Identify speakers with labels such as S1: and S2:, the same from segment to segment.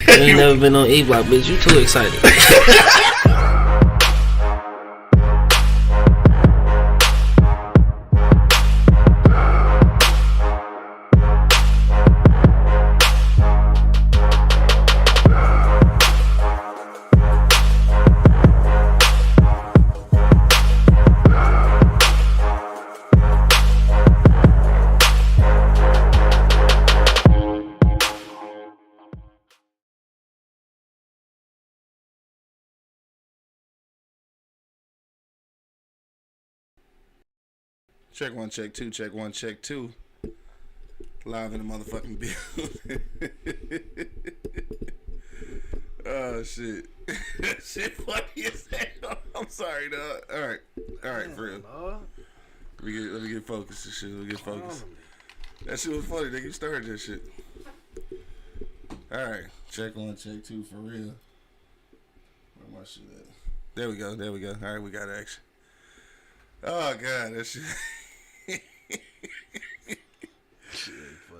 S1: You ain't never been on E-Block, bitch. You too excited.
S2: Check one, check two, check one, check two. Live in the motherfucking building. Oh shit. Shit funny as hell. I'm sorry, dog. Alright, for real. Let me get focused and shit. Let me get focused. That shit was funny, nigga. You started that shit. Alright. Check one, check two for real. Where my shit at? There we go. Alright, we got action. Oh god, that shit.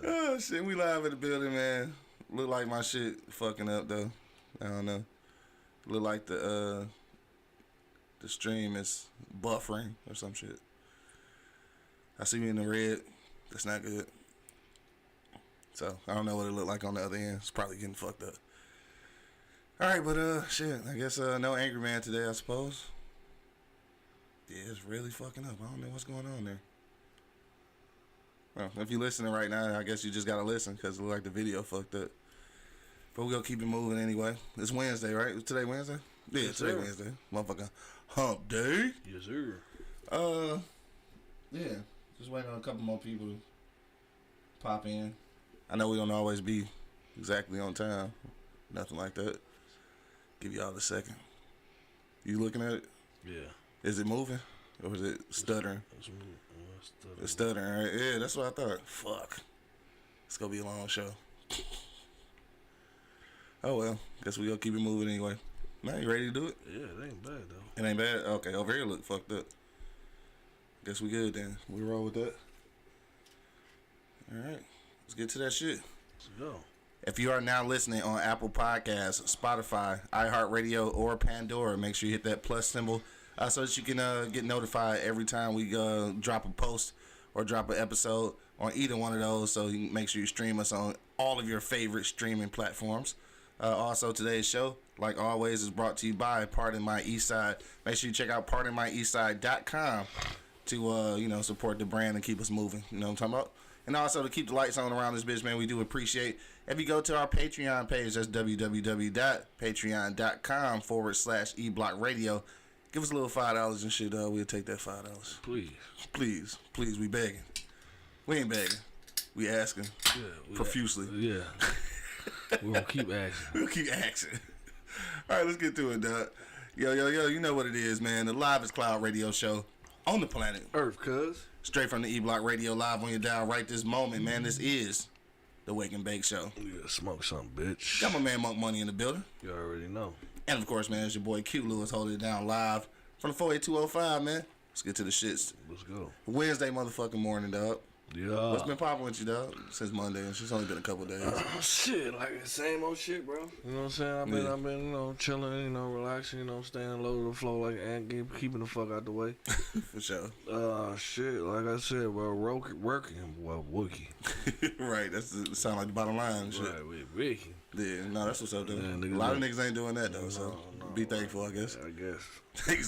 S2: Oh shit, we live in the building, man. Look like my shit fucking up though. I don't know. Look like the stream is buffering or some shit. I see me in the red. That's not good. So I don't know what it looked like on the other end. It's probably getting fucked up. Alright, but shit. I guess no Angry Man today, I suppose. Yeah, it's really fucking up. I don't know what's going on there. Well, if you're listening right now, I guess you just gotta listen because it look like the video fucked up. But we're gonna keep it moving anyway. It's Wednesday, right? Is today Wednesday? Yeah, yes, today Wednesday. Motherfucker hump day.
S3: Yes, sir.
S2: Yeah. Just waiting on a couple more people to pop in. I know we don't always be exactly on time. Nothing like that. Give y'all a second. You looking at it?
S3: Yeah.
S2: Is it moving? Or is it stuttering? It's stuttering, right? Yeah, that's what I thought. Fuck. It's gonna be a long show. Oh well. Guess we gonna keep it moving anyway. Now you ready to do it?
S3: Yeah, it ain't bad though.
S2: It ain't bad? Okay, over here look fucked up. Guess we good then. We roll with that. Alright. Let's get to that shit.
S3: Let's go.
S2: If you are now listening on Apple Podcasts, Spotify, iHeartRadio, or Pandora, make sure you hit that plus symbol so that you can get notified every time we drop a post or drop an episode on either one of those. So you can make sure you stream us on all of your favorite streaming platforms. Also, today's show, like always, is brought to you by Pardon My Eastside. Make sure you check out PardonMyEastside.com to support the brand and keep us moving. You know what I'm talking about? And also to keep the lights on around this bitch, man, we do appreciate if you go to our Patreon page. That's www.patreon.com/eblockradio. Give us a little $5 and shit. We'll take that $5. Please, we begging. We ain't begging. We asking profusely.
S3: Yeah. We're gonna keep asking.
S2: We'll keep asking. All right, let's get to it, dog. Yo, you know what it is, man. The livest cloud radio show on the planet
S3: Earth, cuz.
S2: Straight from the E-Block Radio, live on your dial right this moment, man. This is the Wake and Bake Show.
S3: Yeah, smoke something, bitch.
S2: Got my man Monk Money in the building.
S3: You already know.
S2: And of course, man, it's your boy Q Lewis holding it down live from the 48205, man. Let's get to the shits.
S3: Let's go.
S2: Wednesday motherfucking morning, dog.
S3: Yeah.
S2: What's been popping with you, dog? Since Monday. It's only been a couple days.
S3: Shit, like the same old shit, bro. You know what I'm saying? I've been, chilling, chilling, staying low to the flow like an ant, keeping the fuck out the way.
S2: For sure.
S3: Shit, like I said, bro, working, well, Wookie.
S2: Right, that's sound like the bottom line and shit.
S3: Right, we working.
S2: Yeah, no, that's what's up, though.
S3: Yeah,
S2: a lot of niggas ain't doing that, though, so be thankful, I guess.
S3: I guess.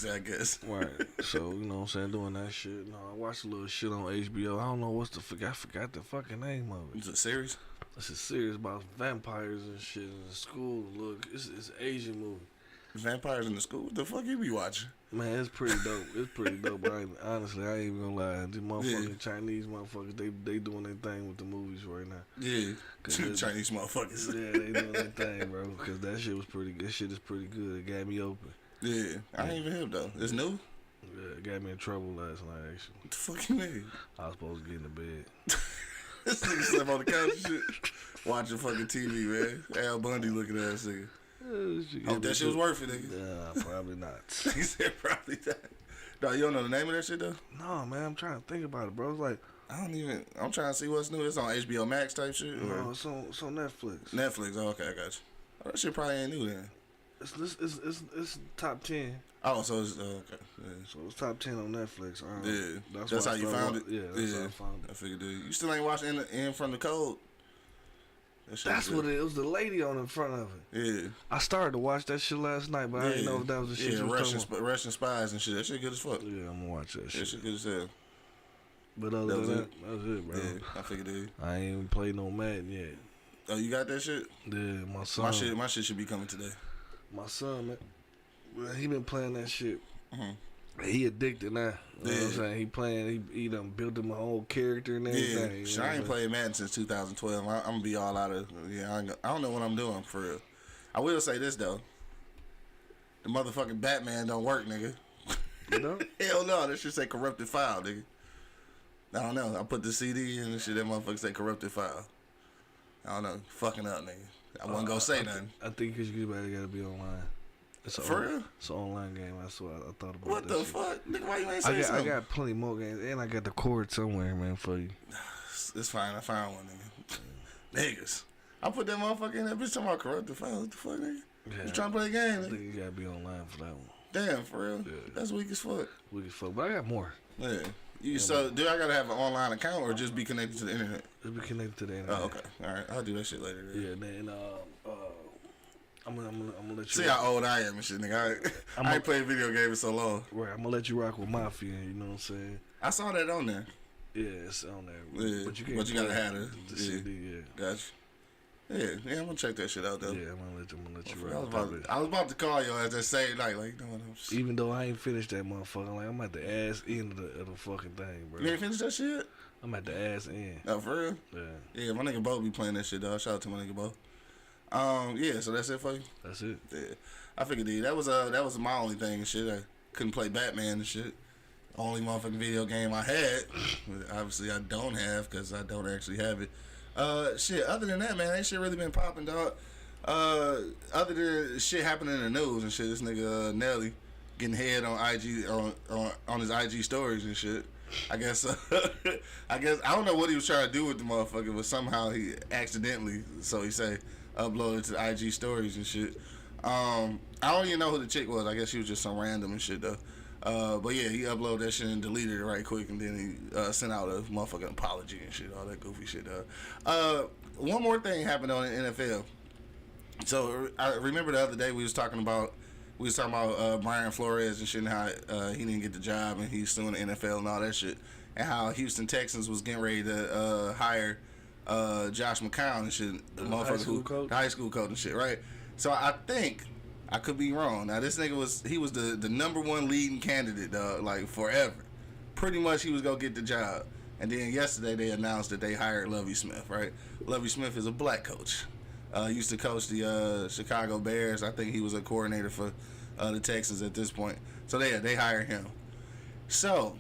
S2: I guess.
S3: Right, so, you know what I'm saying, doing that shit. No, I watched a little shit on HBO. I don't know what's I forgot the fucking name of it.
S2: It's a series?
S3: It's a series about vampires and shit in the school. Look, it's an Asian movie.
S2: Vampires in the school? What the fuck you be watching?
S3: Man, it's pretty dope. But honestly, I ain't even gonna lie. These motherfucking Chinese motherfuckers, they doing their thing with the movies right now.
S2: Yeah, Chinese motherfuckers.
S3: Yeah, they doing their thing, bro. Because that shit was pretty good. Shit is pretty good. It got me open.
S2: Yeah, I ain't even hip though. It's new?
S3: Yeah, it got me in trouble last night, actually.
S2: What the fuck you mean?
S3: I was supposed to get in the bed.
S2: This nigga slept on the couch and shit. Watching fucking TV, man. Al Bundy looking at that nigga. Hope that shit was worth it, nigga.
S3: Nah, probably not.
S2: He said probably not. No, you don't know the name of that shit, though?
S3: No, man, I'm trying to think about it, bro. It's like...
S2: I'm trying to see what's new. It's on HBO Max type shit?
S3: No, it's on Netflix.
S2: Netflix, oh, okay, I got you. Oh, that shit probably ain't new then.
S3: It's top 10.
S2: Oh, so it's okay. Yeah.
S3: So it's top 10 on Netflix.
S2: Yeah, that's how you found it.
S3: Yeah, that's how I found it.
S2: I figured you still ain't watching In From the Cold.
S3: That's what it was. The lady on in front of it.
S2: Yeah.
S3: I started to watch that shit last night, but I didn't know if that was the shit you was talking about.
S2: Russian spies and shit. That shit good as fuck.
S3: Yeah, I'm gonna watch that shit.
S2: That shit good as hell.
S3: But other than that, that was it, bro.
S2: Yeah, I figured it.
S3: I ain't even played no Madden yet.
S2: Oh, you got that shit?
S3: Yeah, my son.
S2: My shit should be coming today.
S3: My son, man, well, he been playing that shit.
S2: Mm-hmm.
S3: He addicted now. You know what I'm saying? He playing. He done built him a whole character and everything.
S2: Yeah, I ain't played Madden since 2012. I'm gonna be all out of. Yeah, I don't know what I'm doing for real. I will say this though. The motherfucking Batman don't work, nigga.
S3: You know?
S2: Hell no, that shit say corrupted file, nigga. I don't know. I put the CD in and shit. That motherfucker say corrupted file. I don't know. Fucking up, nigga. I wasn't gonna say nothing.
S3: I think because you gotta be online.
S2: For real?
S3: It's an online game. That's what I thought about.
S2: What
S3: that
S2: the
S3: shit.
S2: fuck? Nigga, why you ain't say something?
S3: I got plenty more games, and I got the cord somewhere, man, for you.
S2: It's fine. I found one, nigga. Niggas. I put that motherfucker in that bitch talking about corrupted file. What the fuck, nigga?
S3: Yeah,
S2: You trying to play a game, nigga?
S3: I think you gotta be online for that one.
S2: Damn, for real?
S3: Yeah.
S2: That's weak as fuck.
S3: Weak as fuck, but I got more.
S2: Yeah. So, do I gotta have an online account or just be connected to the internet?
S3: Just be connected to the internet.
S2: Oh, okay. All right. I'll do that shit later. Then.
S3: Yeah, then I'm gonna let you.
S2: See how old I am and shit, nigga. I ain't played video games in so long.
S3: Right, I'm gonna let you rock with Mafia. You know what I'm saying?
S2: I saw that on there.
S3: Yeah, it's on there.
S2: Yeah,
S3: but you
S2: gotta have it.
S3: The CD. Yeah.
S2: Gotcha. Yeah, I'm gonna check that shit out though.
S3: Yeah, I'm gonna let you rock.
S2: I was about to call you at that same night, like, no,
S3: even though I ain't finished that motherfucker, like I'm at the ass end of the fucking thing, bro.
S2: You ain't finished that shit?
S3: I'm at the ass end.
S2: Oh, for real?
S3: Yeah.
S2: Yeah, my nigga Bo be playing that shit, dog. Shout out to my nigga Bo. Yeah, so that's it for you?
S3: That's it.
S2: Yeah. I figured that was my only thing and shit. I couldn't play Batman and shit. Only motherfucking video game I had. Obviously I don't have because I don't actually have it. Shit, other than that, man, ain't shit really been popping, dog. Other than shit happening in the news and shit, this nigga Nelly getting head on IG on his IG stories and shit. I guess I don't know what he was trying to do with the motherfucker, but somehow he accidentally, so he say, uploaded to the IG stories and shit. I don't even know who the chick was. I guess she was just some random and shit though. But yeah, he uploaded that shit and deleted it right quick, and then he sent out a motherfucking apology and shit, all that goofy shit. One more thing happened on the NFL. So I remember the other day we was talking about Brian Flores and shit, and how he didn't get the job and he's suing the NFL and all that shit, and how Houston Texans was getting ready to hire Josh McCown and shit, the motherfucker high school coach and shit, right? So I think, I could be wrong. Now this nigga was the number one leading candidate, dog, like forever. Pretty much he was gonna get the job. And then yesterday they announced that they hired Lovie Smith, right? Lovie Smith is a black coach. Used to coach the Chicago Bears. I think he was a coordinator for the Texans at this point. So they hired him. So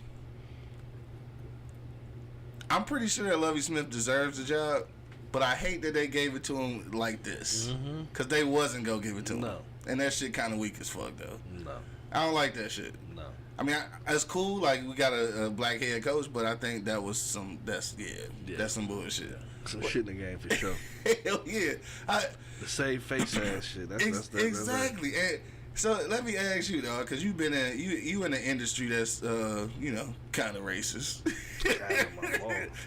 S2: I'm pretty sure that Lovie Smith deserves the job, but I hate that they gave it to him like this. Because they wasn't going to give it to him.
S3: No.
S2: And that shit kind of weak as fuck, though.
S3: No.
S2: I don't like that shit.
S3: No.
S2: I mean, it's cool, like, we got a black head coach, but I think that was that's some bullshit.
S3: Yeah. Some shit in the game for sure.
S2: Hell yeah.
S3: The save face ass shit. That's
S2: exactly. And so let me ask you, though, because you've been you in an industry that's, kind of racist.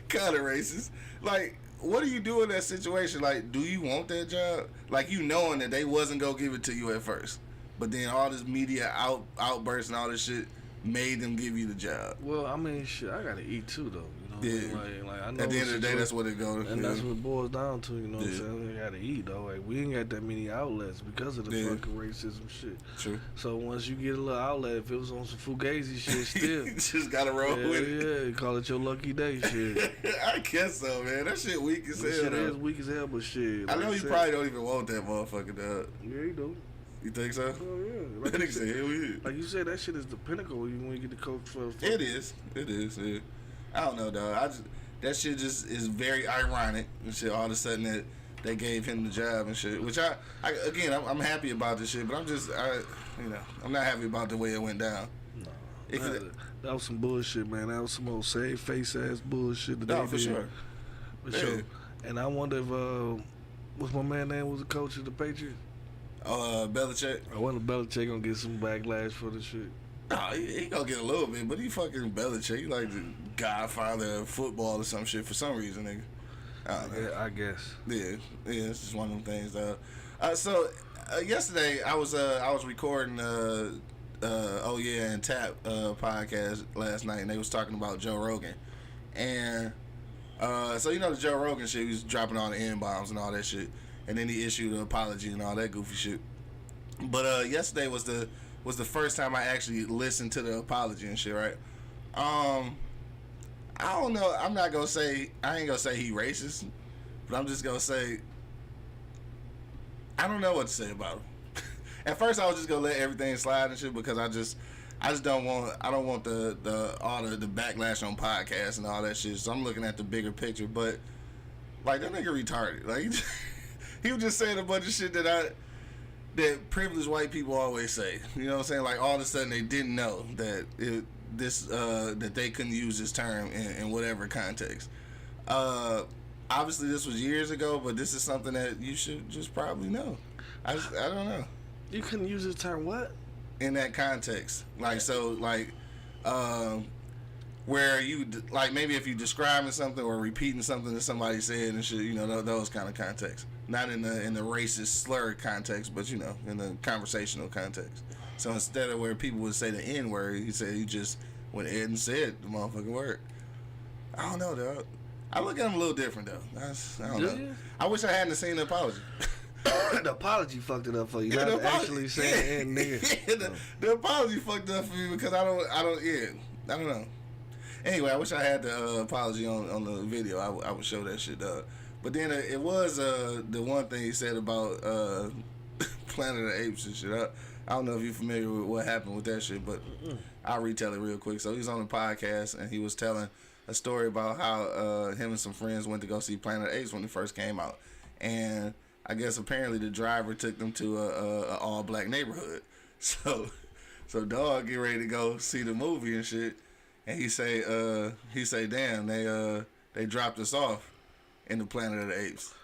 S2: Kind of racist. Like, what do you do in that situation? Like, do you want that job? Like, you knowing that they wasn't going to give it to you at first, but then all this media outbursts and all this shit made them give you the job.
S3: Well, I mean, shit, I got to eat too, though.
S2: Yeah.
S3: Like I know
S2: at the end of the day, that's what it goes.
S3: And that's what it boils down to, you know what I'm saying? We gotta eat, though. Like, we ain't got that many outlets because of the fucking racism shit.
S2: True.
S3: So once you get a little outlet, if it was on some fugazi shit still.
S2: Just gotta roll with it.
S3: Yeah, call it your lucky day shit.
S2: I guess so, man. That shit weak as hell.
S3: Shit is weak as hell, but shit.
S2: Like I know you probably don't even want that motherfucker, dog.
S3: Yeah, you do.
S2: You think so?
S3: Oh, yeah. Like
S2: That nigga said, hell yeah.
S3: Like you said, that shit is the pinnacle when you get the coach for
S2: It is. Yeah. I don't know, dog. That shit just is very ironic and shit. All of a sudden that they gave him the job and shit. Which I'm happy about this shit, but I'm not happy about the way it went down.
S3: No, that was some bullshit, man. That was some old save face ass bullshit.
S2: No, for sure.
S3: For sure. And I wonder if What's my man name? Was the coach of the Patriots?
S2: Belichick.
S3: I wonder Belichick gonna get some backlash for the shit.
S2: Nah, he gonna get a little bit, but he fucking Belichick. He like the godfather of football or some shit for some reason, nigga. I don't know.
S3: Yeah, I guess.
S2: Yeah, it's just one of them things, though. So yesterday I was recording Oh Yeah and Tap podcast last night, and they was talking about Joe Rogan, and so you know the Joe Rogan shit, he was dropping all the N-bombs and all that shit, and then he issued an apology and all that goofy shit. But yesterday was the first time I actually listened to the apology and shit, right? I don't know. I ain't gonna say he racist, but I'm just gonna say I don't know what to say about him. At first, I was just gonna let everything slide and shit because I just don't want the all the backlash on podcasts and all that shit. So I'm looking at the bigger picture. But like that nigga retarded. Like he was just saying a bunch of shit that privileged white people always say. You know what I'm saying? Like all of a sudden they didn't know that that they couldn't use this term in whatever context. Obviously this was years ago, but this is something that you should just probably know. I don't know.
S3: You couldn't use this term what?
S2: In that context. Like so like where you like maybe if you describing something or repeating something that somebody said and shit, you know, those kind of contexts. Not in the racist slur context, but you know, in the conversational context. So instead of where people would say the N word, he just went ahead and said the motherfucking word. I don't know, dog. I look at him a little different though. I don't know.
S3: You?
S2: I wish I hadn't seen the apology.
S3: The apology fucked it up for you. Not actually saying nigga.
S2: Yeah, the apology fucked up for me because I don't know. Anyway, I wish I had the apology on the video. I would show that shit, dog. But then it was the one thing he said about Planet of the Apes and shit. I don't know if you're familiar with what happened with that shit, but I'll retell it real quick. So he was on a podcast and he was telling a story about how him and some friends went to go see Planet of the Apes when it first came out, and I guess apparently the driver took them to a all black neighborhood. So dog get ready to go see the movie and shit, and he say damn, they dropped us off in the Planet of the Apes.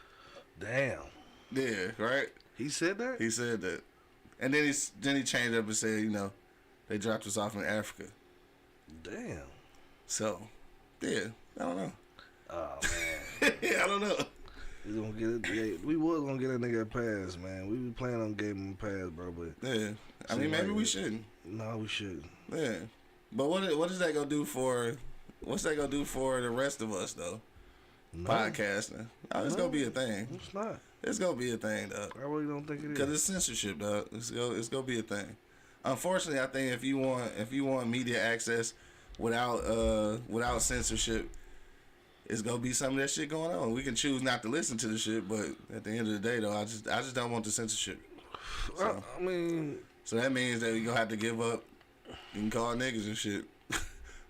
S3: Damn.
S2: Yeah, right.
S3: He said that.
S2: He said that, and then he changed up and said, you know, they dropped us off in Africa.
S3: Damn.
S2: So, yeah, I don't know.
S3: Oh man.
S2: Yeah, I don't know.
S3: We gonna get it. Yeah, we was gonna get a nigga a pass, man. We was planning on giving him a pass, bro. But
S2: yeah, I mean maybe we shouldn't.
S3: No, we shouldn't.
S2: Yeah, but what is that gonna do for? What's that gonna do for the rest of us though? No. Podcasting. Oh, it's gonna be a thing.
S3: It's not.
S2: It's gonna be a thing, though.
S3: I really don't think it is.
S2: Because it's censorship, though. It's gonna be a thing. Unfortunately, I think if you want media access without censorship, it's gonna be some of that shit going on. We can choose not to listen to the shit, but at the end of the day, though, I just don't want the censorship. So,
S3: I mean,
S2: so that means that we gonna have to give up. You can call niggas and shit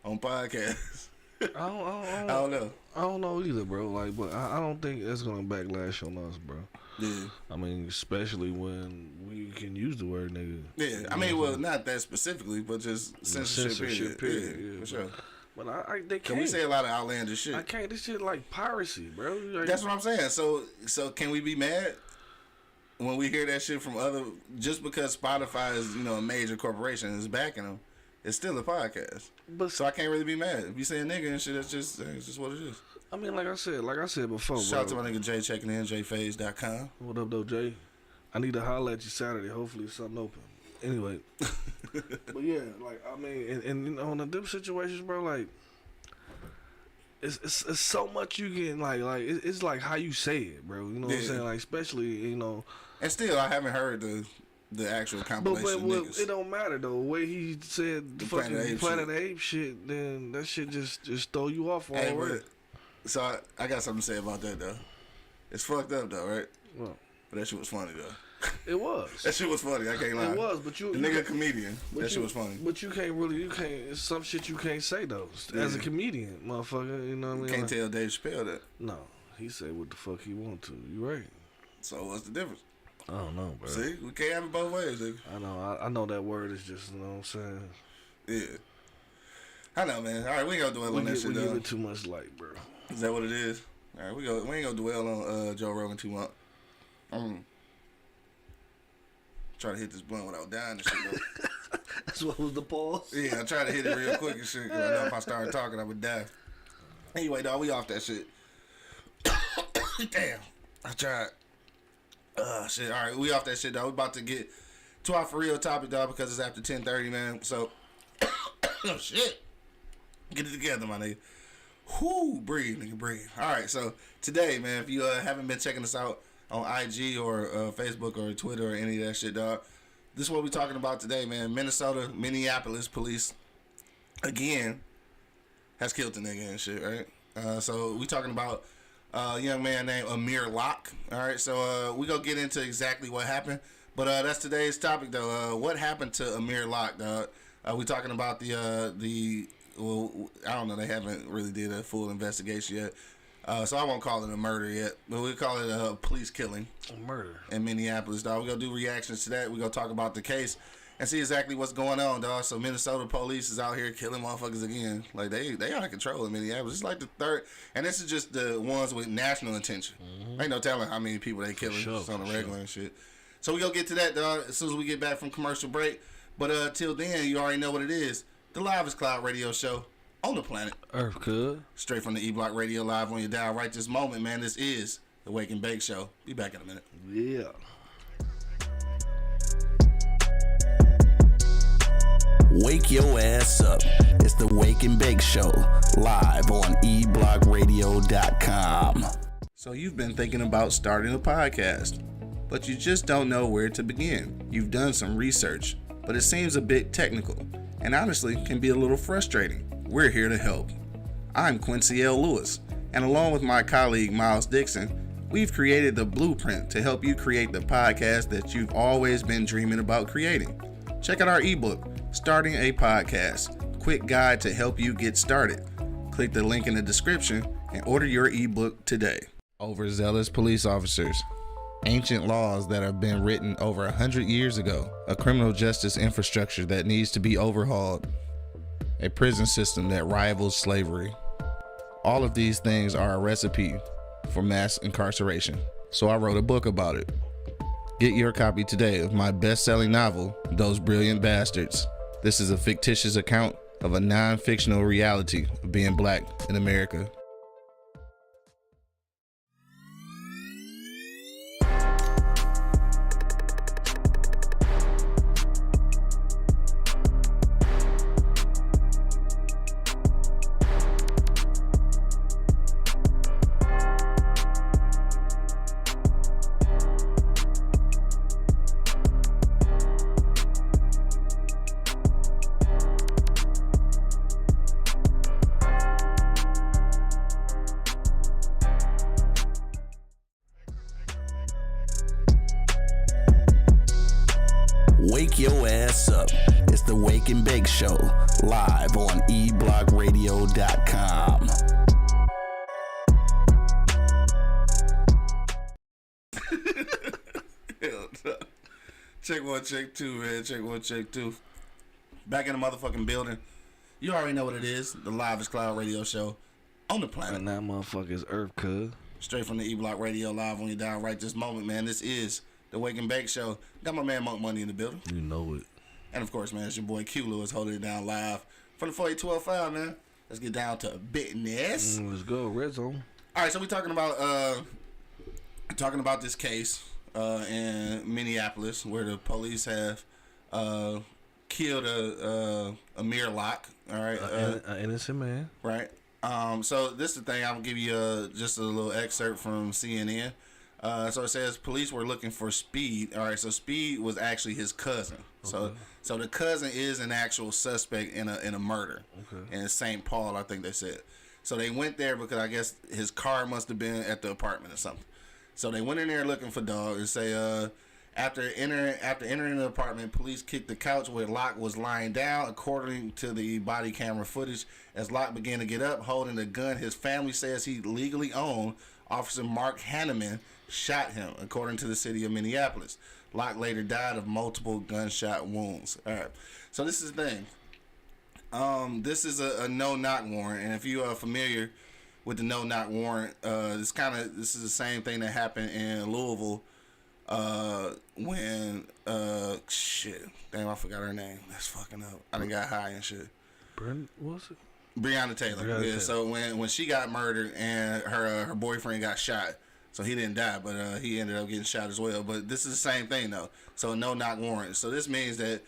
S2: on podcasts.
S3: I
S2: don't know.
S3: I don't know either, bro. Like, but I don't think it's gonna backlash on us, bro.
S2: Yeah.
S3: I mean, especially when we can use the word nigga.
S2: Yeah. I mean, well, not that specifically, but just censorship period. Yeah, for sure.
S3: But they can't.
S2: Can we say a lot of outlandish shit?
S3: I can't. This shit like piracy, bro. Like,
S2: that's what I'm saying. So can we be mad when we hear that shit from other? Just because Spotify is, you know, a major corporation and is backing them, it's still a podcast. But so I can't really be mad. If you say a nigga and shit, it's just what it is.
S3: I mean, like I said before,
S2: Shout out to my nigga Jay checking in, jphase.com.
S3: What up, though, Jay? I need to holler at you Saturday. Hopefully, something open. Anyway, but yeah, like I mean, and you know, in the dip situations, bro, like it's so much you can like it's like how you say it, bro. You know what I'm saying? Like especially, you know. And
S2: still, I haven't heard the actual compilation.
S3: But it don't matter though. The way he said the fucking Planet of the Apes shit, then that shit just throw you off already.
S2: So I got something to say about that though. It's fucked up though, right?
S3: What?
S2: But that shit was funny though.
S3: It was.
S2: That shit was funny. I can't lie.
S3: It was, but the
S2: nigga a comedian. That shit was funny.
S3: But you can't. It's some shit you can't say though. As a comedian, motherfucker, you know what I mean?
S2: Can't tell Dave Chappelle that.
S3: No, he said what the fuck he want to. You right.
S2: So what's the difference?
S3: I don't know, bro.
S2: See, we can't have it both ways, nigga.
S3: I know. I know that word is just, you know what I'm saying.
S2: Yeah. I know, man. All right, we ain't gonna dwell on that shit.
S3: We give it too much light, bro.
S2: Is that what it is? All right, we ain't gonna dwell on Joe Rogan too much. Try to hit this blunt without dying and shit, though.
S3: That's what was the pause?
S2: Yeah, I tried to hit it real quick and shit, because I know if I started talking, I would die. Anyway, dog, we off that shit. Damn. I tried. Shit. All right, we off that shit, dog. We about to get to our for real topic, dog, because it's after 10:30, man. So, oh, shit. Get it together, my nigga. Whoo, breathe, nigga, breathe. All right, so today, man, if you haven't been checking us out on IG or Facebook or Twitter or any of that shit, dog, this is what we're talking about today, man. Minneapolis police, again, has killed the nigga and shit, right? So we talking about a young man named Amir Locke. All right, so we gonna get into exactly what happened, but that's today's topic, though. What happened to Amir Locke, dog? We talking about well, I don't know. They haven't really did a full investigation yet, so I won't call it a murder yet. But we call it a police killing,
S3: A murder
S2: in Minneapolis, dog. We gonna do reactions to that. We gonna talk about the case and see exactly what's going on, dog. So Minnesota police is out here killing motherfuckers again. Like they out of control in Minneapolis. It's like the third, and this is just the ones with national attention. Ain't no telling how many people they killing just on the regular and shit. So we gonna get to that, dog, as soon as we get back from commercial break. But till then, you already know what it is. The Livest Cloud Radio Show on the planet
S3: Earth, cuz.
S2: straight from the E-Block Radio Live on your dial right this moment, man. This is the Wake and Bake Show. Be back in a minute.
S3: Yeah.
S4: Wake your ass up. It's the Wake and Bake Show, live on eblockradio.com.
S2: So you've been thinking about starting a podcast, but you just don't know where to begin. You've done some research, but it seems a bit technical, and honestly can be a little frustrating. We're here to help. I'm Quincy L. Lewis, and along with my colleague Miles Dixon, we've created the blueprint to help you create the podcast that you've always been dreaming about creating. Check out our ebook, Starting a Podcast, quick guide to help you get started. Click the link in the description and order your ebook today. Overzealous police officers. Ancient laws that have been written over 100 years ago, a criminal justice infrastructure that needs to be overhauled, a prison system that rivals slavery. All of these things are a recipe for mass incarceration. So I wrote a book about it. Get your copy today of my best-selling novel, Those Brilliant Bastards. This is a fictitious account of a non-fictional reality of being black in America.
S4: Wake your ass up. It's the Wake and Bake Show, live on eblockradio.com.
S2: Check one, check two, man. Check one, check two. Back in the motherfucking building. You already know what it is. The Livest Cloud Radio Show on the planet.
S3: And that motherfucker's Earth, cuz.
S2: Straight from the E-Block Radio Live on your dial right this moment, man. This is the Wake and Bake Show. Got my man Monk Money in the building.
S3: You know it.
S2: And of course, man, it's your boy Q Lewis holding it down live from the 48205, man. Let's get down to business.
S3: Let's go, Red Zone.
S2: All right, so we're talking about this case in Minneapolis where the police have killed Amir Locke. All right,
S3: An innocent man.
S2: right. So this is the thing. I'm gonna give you just a little excerpt from CNN. So it says police were looking for Speed. All right, so Speed was actually his cousin. Okay. So the cousin is an actual suspect in a murder. Okay. In St. Paul, I think they said. So they went there because I guess his car must have been at the apartment or something. So they went in there looking for Dog and say after entering the apartment, police kicked the couch where Locke was lying down. According to the body camera footage, as Locke began to get up, holding a gun his family says he legally owned, Officer Mark Hanneman shot him, according to the city of Minneapolis. Locke later died of multiple gunshot wounds. All right, so this is the thing. This is a no-knock warrant, and if you are familiar with the no-knock warrant, this is the same thing that happened in Louisville when shit, damn, I forgot her name. That's fucking up. I done got high and shit.
S3: What's it?
S2: Breonna Taylor. Taylor. So when she got murdered and her boyfriend got shot, so he didn't die, but he ended up getting shot as well. But this is the same thing though. So no knock warrant. So this means that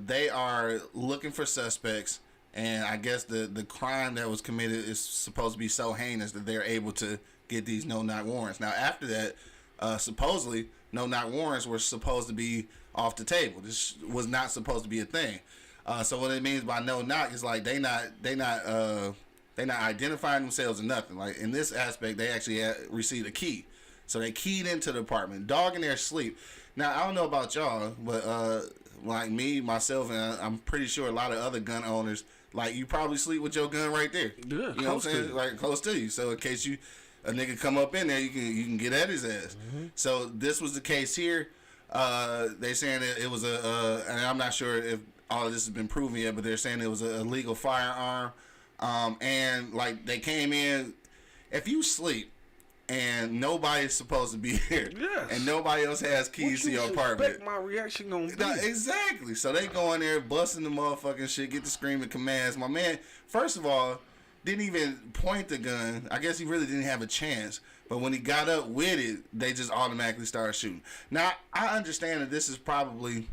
S2: they are looking for suspects, and I guess the crime that was committed is supposed to be so heinous that they're able to get these no knock warrants. Now after that, supposedly no knock warrants were supposed to be off the table. This was not supposed to be a thing. So what it means by no knock is like they not identifying themselves or nothing. Like in this aspect, they actually received a key, so they keyed into the apartment, dog in their sleep. Now I don't know about y'all, but like me, myself, and I'm pretty sure a lot of other gun owners, like you probably sleep with your gun right there.
S3: Yeah,
S2: you know what I'm saying? Like close to you, so in case a nigga come up in there, you can get at his ass. Mm-hmm. So this was the case here. They saying that it was and I'm not sure if all of this has been proven yet, but they're saying it was a illegal firearm. And like they came in, if you sleep and nobody's supposed to be here, yes, and nobody else has keys to your apartment,
S3: my reaction gonna be
S2: exactly. So they go in there busting the motherfucking shit, get the screaming commands. My man, first of all, didn't even point the gun. I guess he really didn't have a chance. But when he got up with it, they just automatically started shooting. Now I understand that this is probably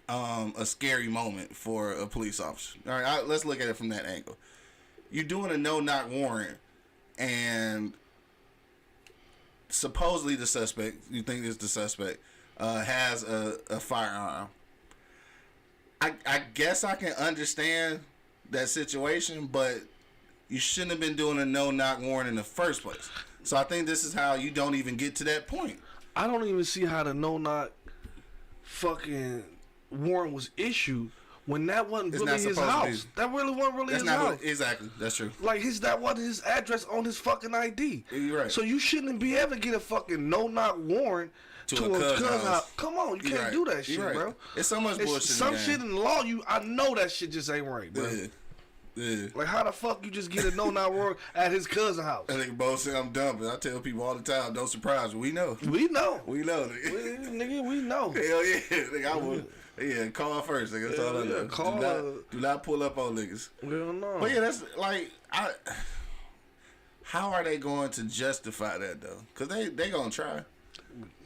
S2: a scary moment for a police officer. All right, let's look at it from that angle. You're doing a no-knock warrant, and supposedly the suspect, you think it's the suspect, has a firearm. I guess I can understand that situation, but you shouldn't have been doing a no-knock warrant in the first place. So I think this is how you don't even get to that point.
S3: I don't even see how the no-knock fucking warrant was issued when that wasn't really his house. That really wasn't really his house.
S2: Exactly, that's true.
S3: Like that wasn't his address on his fucking ID.
S2: You're right.
S3: So you shouldn't be able to get a fucking no-knock warrant to a cousin's house. Come on, you can't do that shit, bro.
S2: It's so much bullshit.
S3: Some shit in the law, I know that shit just ain't right, bro.
S2: Yeah.
S3: Like how the fuck you just get a no-knock warrant at his cousin's house?
S2: I think both say I'm dumb, but I tell people all the time, don't surprise me. We know.
S3: We know.
S2: Nigga,
S3: we know.
S2: Hell yeah, nigga, I would. Yeah, call first, nigga. That's all I know.
S3: Call
S2: do not pull up on niggas.
S3: Hell no.
S2: But yeah, that's like how are they going to justify that though? Cause they gonna try.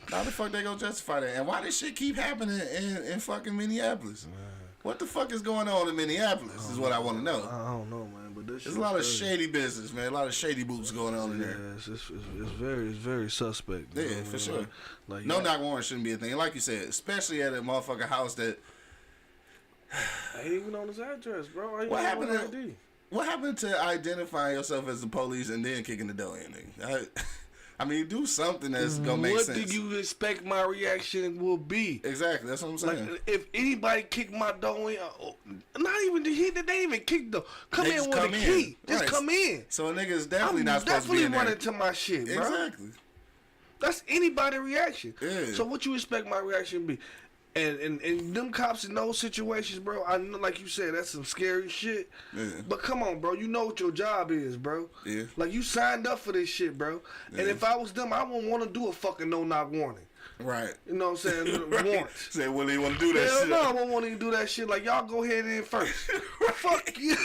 S2: How the fuck they gonna justify that? And why this shit keep happening in fucking Minneapolis? Man. What the fuck is going on in Minneapolis is what I want to know.
S3: I don't know, man. But there's
S2: a lot of shady business, man. A lot of shady boots going on in there.
S3: Yeah, it's very suspect.
S2: Yeah, for sure.
S3: Like
S2: no knock warrant shouldn't be a thing. Like you said, especially at a motherfucking house that
S3: ain't even on his address, bro.
S2: What happened to identifying yourself as the police and then kicking the door in, nigga? I mean, do something that's gonna make sense.
S3: What do you expect my reaction will be?
S2: Exactly, that's what I'm saying.
S3: Like, if anybody kick my door in, not even they didn't even kick the come in with a key. Just come in.
S2: So a nigga is definitely not supposed to be in there.
S3: Definitely running to my shit, bro.
S2: Exactly.
S3: That's anybody's reaction.
S2: Yeah.
S3: So what you expect my reaction to be? And them cops in those situations, bro, I know, like you said, that's some scary shit. Yeah. But come on, bro, you know what your job is, bro.
S2: Yeah.
S3: Like, you signed up for this shit, bro. Yeah. And if I was them, I wouldn't want to do a fucking no-knock warning.
S2: Right.
S3: You know what I'm saying?
S2: Right.
S3: Warrants.
S2: Say, well, they want to do that shit.
S3: No, I won't want to do that shit. Like, y'all go ahead in first. Fuck you.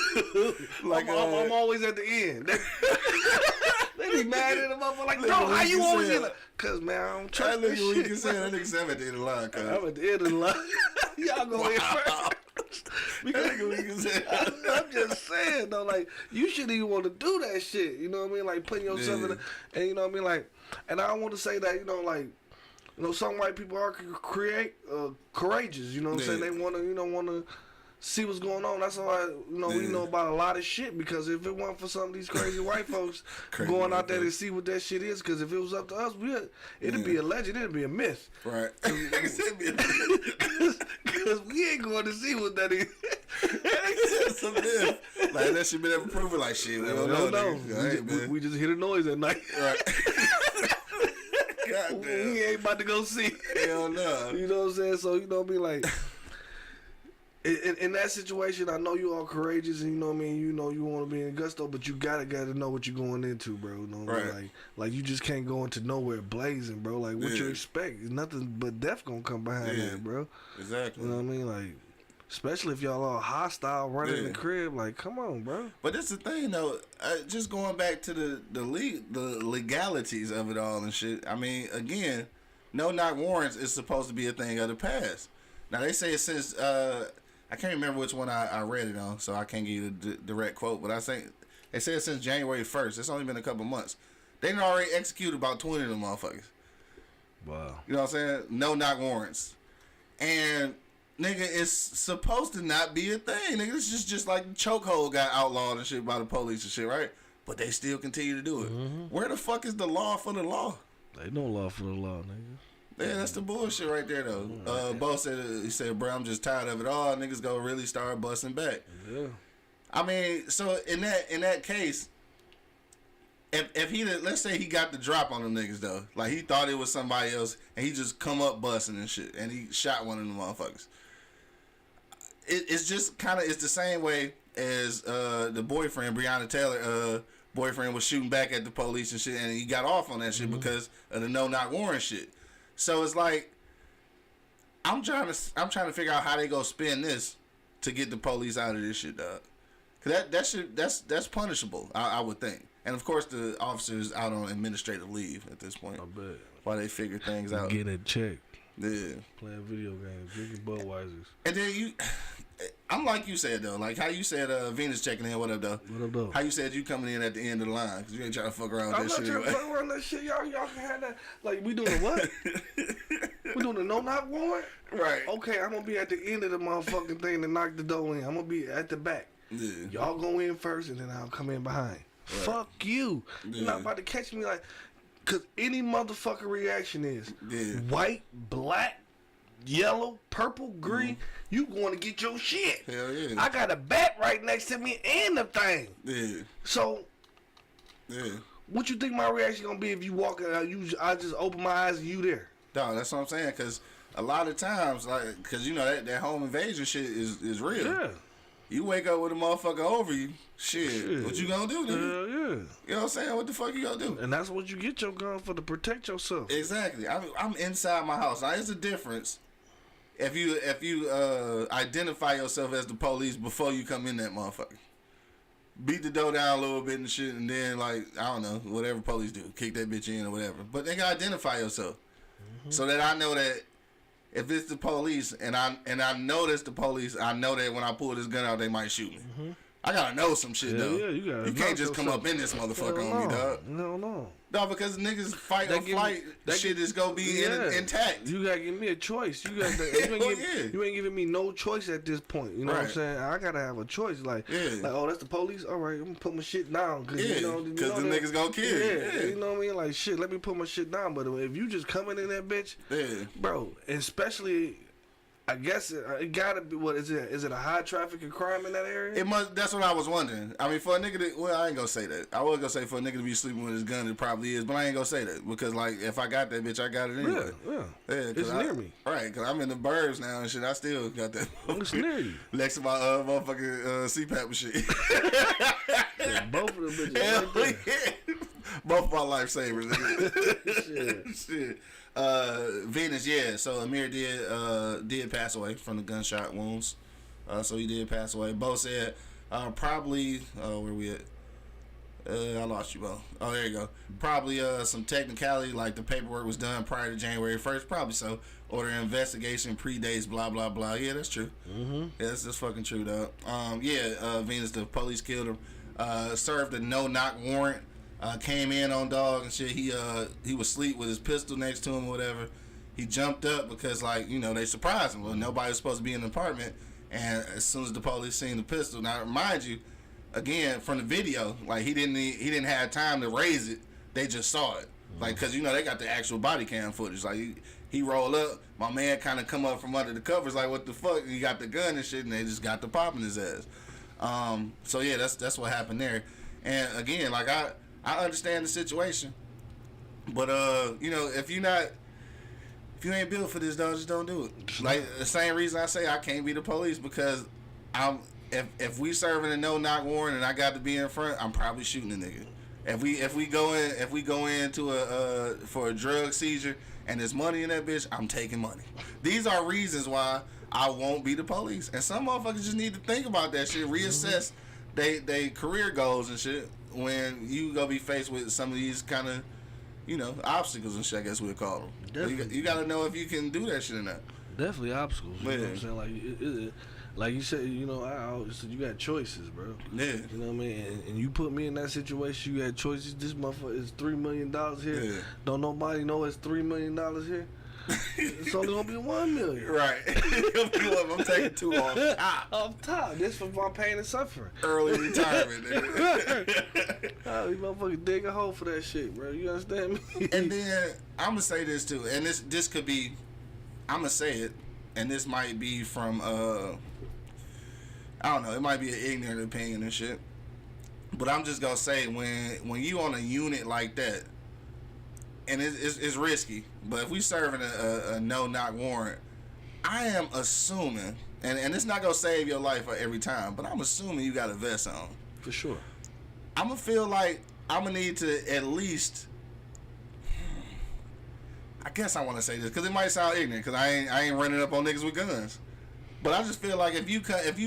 S3: Like, I'm always at the end. They be mad at the motherfucker. Like, no, how you always in? Like, cause, man, I don't trust this shit.
S2: That nigga said I'm at the end of the line, cuz.
S3: I'm at the end of the line. Y'all go in first. I'm just saying, though, like, you shouldn't even want to do that shit. You know what I mean? Like, putting yourself in and you know what I mean? Like, and I don't want to say that, you know, like, you know, some white people are courageous. You know what I'm saying? They want to, see what's going on. That's why, we know about a lot of shit, because if it weren't for some of these crazy white folks going out there to see what that shit is, because if it was up to us, it'd be a legend, it'd be a myth.
S2: Right.
S3: Because we ain't going to see what that is.
S2: It's a myth. Like, that shit been ever proven like shit. We don't know.
S3: We just hear the noise at night.
S2: Right. God damn.
S3: We ain't about to go see.
S2: Hell no.
S3: You know what I'm saying? So, you know what I mean? Like, in that situation, I know you all courageous and you know what I mean. You know you want to be in gusto, but you gotta know what you're going into, bro. You know what I mean? Like you just can't go into nowhere blazing, bro. Like what you expect? Nothing but death gonna come behind that, bro.
S2: Exactly.
S3: You know what I mean? Like, especially if y'all all hostile running the crib. Like, come on, bro.
S2: But that's the thing, though. Just going back to the legalities of it all and shit. I mean, again, no knock warrants is supposed to be a thing of the past. Now they say it since I can't remember which one I read it on, so I can't give you the direct quote. But I think they said since January 1st. It's only been a couple months. They done already executed about 20 of them motherfuckers.
S3: Wow.
S2: You know what I'm saying? No knock warrants. And nigga, it's supposed to not be a thing. Nigga, this is just like the chokehold got outlawed and shit by the police and shit, right? But they still continue to do it. Mm-hmm. Where the fuck is the law for the law?
S3: They no law for the law, nigga.
S2: Yeah, that's the bullshit right there, though. Bo said, bro, I'm just tired of it all. Niggas go really start busting back.
S3: Yeah.
S2: I mean, so in that case, if he, let's say he got the drop on them niggas, though. Like, he thought it was somebody else, and he just come up busting and shit, and he shot one of them motherfuckers. It's just kind of, it's the same way as the boyfriend, Breonna Taylor, boyfriend was shooting back at the police and shit, and he got off on that shit because of the no-knock warrant shit. So it's like, I'm trying to figure out how they go spin this to get the police out of this shit, dog. Cause that's punishable, I would think. And of course the officer's out on administrative leave at this point.
S3: I bet.
S2: While they figure things out.
S3: Getting a check.
S2: Yeah.
S3: Playing video games, drinking Budweisers.
S2: And then I'm like you said though, like how you said Venus checking in. What up though?
S3: What up though?
S2: How you said you coming in at the end of the line because you ain't trying to fuck around with that shit.
S3: I'm not trying to fuck around that shit. Y'all can have that. Like we doing what? We doing a no knock warrant?
S2: Right.
S3: Okay, I'm gonna be at the end of the motherfucking thing to knock the door in. I'm gonna be at the back.
S2: Yeah.
S3: Y'all go in first and then I'll come in behind. Right. Fuck you. Yeah. You're not about to catch me like, cause any motherfucking reaction is white, black, yellow, purple, green. You going to get your shit.
S2: Hell yeah.
S3: I got a bat right next to me and the thing.
S2: Yeah.
S3: So, what you think my reaction gonna be if you walk out? I just open my eyes and you there.
S2: Dog, that's what I'm saying. Cause a lot of times, like, cause you know that home invasion shit is real. Yeah. You wake up with a motherfucker over you. Shit. What you gonna do, nigga?
S3: Yeah.
S2: You know what I'm saying? What the fuck you gonna do?
S3: And that's what you get your gun for, to protect yourself.
S2: Exactly. I'm inside my house. Now, there's a difference if you identify yourself as the police before you come in that motherfucker. Beat the door down a little bit and shit, and then, like, I don't know, whatever police do. Kick that bitch in or whatever. But they gotta identify yourself. So that I know that if it's the police and I know that's the police, I know that when I pull this gun out, they might shoot me. I gotta know some shit though.
S3: Yeah, you
S2: can't just come up in this motherfucker on me, dog.
S3: No.
S2: No, because niggas fight or flight, shit is gonna be intact.
S3: You gotta give me a choice. You ain't giving me no choice at this point. You know what I'm saying? I gotta have a choice. Like, oh, that's the police. All right, I'm gonna put my shit down. Cause the
S2: niggas gonna kill you.
S3: Yeah, you know what I mean? Like, shit, let me put my shit down. But if you just coming in that bitch, bro, especially. I guess it gotta be. What is it? Is it a high traffic of crime in that area?
S2: It must. That's what I was wondering. I mean, for a nigga to, well, I ain't gonna say that. I was gonna say for a nigga to be sleeping with his gun, it probably is, but I ain't gonna say that because, like, if I got that bitch, I got it anyway.
S3: Yeah. It's near me.
S2: Right, because I'm in the burbs now and shit. I still got that.
S3: It's near you.
S2: Next to my motherfucking CPAP and shit.
S3: Both of them bitches. Right there.
S2: Both of my lifesavers. Shit. Venus, yeah. So Amir did pass away from the gunshot wounds. So he did pass away. Bo said probably where we at? I lost you, Bo. Oh, there you go. Probably some technicality, like the paperwork was done prior to January 1st. Probably so. Order investigation predates, blah blah blah. Yeah, that's true. Yeah, that's fucking true, dog. Venus, the police killed him. Served a no-knock warrant. Came in on dog and shit. He was asleep with his pistol next to him or whatever. He jumped up because, like, you know, they surprised him. Well, nobody was supposed to be in the apartment. And as soon as the police seen the pistol, now remind you, again from the video, like he didn't have time to raise it. They just saw it, like, cause you know they got the actual body cam footage. Like he rolled up, my man kind of come up from under the covers, like what the fuck? He got the gun and shit, and they just got the pop in his ass. So yeah, that's what happened there. And again, like I understand the situation, but you know, if you're not, if you ain't built for this, dog, just don't do it. Like the same reason I say I can't be the police, because if we serving a no-knock warrant and I got to be in front, I'm probably shooting a nigga. If we go into for a drug seizure and there's money in that bitch, I'm taking money. These are reasons why I won't be the police. And some motherfuckers just need to think about that shit, reassess they career goals and shit when you gonna be faced with some of these kind of, obstacles and shit, I guess we'll call them. You gotta know if you can do that shit or not.
S3: Definitely obstacles. You know what I'm saying? Like you said, I always said you got choices, bro.
S2: Yeah.
S3: You know what I mean? And you put me in that situation, you got choices. This motherfucker is $3 million here. Yeah. Don't nobody know it's $3 million here? It's only gonna be $1 million.
S2: Right. I'm taking 2 off top.
S3: Off top. This for my pain and suffering.
S2: Early retirement.
S3: Oh, you motherfuckers dig a hole for that shit, bro. You understand me?
S2: And then I'm gonna say this too, and this could be, I'm gonna say it, and this might be from I don't know, it might be an ignorant opinion and shit, but I'm just gonna say when you on a unit like that, and it's risky, but if we serving a no-knock warrant, I am assuming, and it's not gonna save your life every time, but I'm assuming you got a vest on.
S3: For sure.
S2: I'm gonna feel like I'm gonna need to at least, I guess I want to say this because it might sound ignorant, because I ain't running up on niggas with guns, but I just feel like if you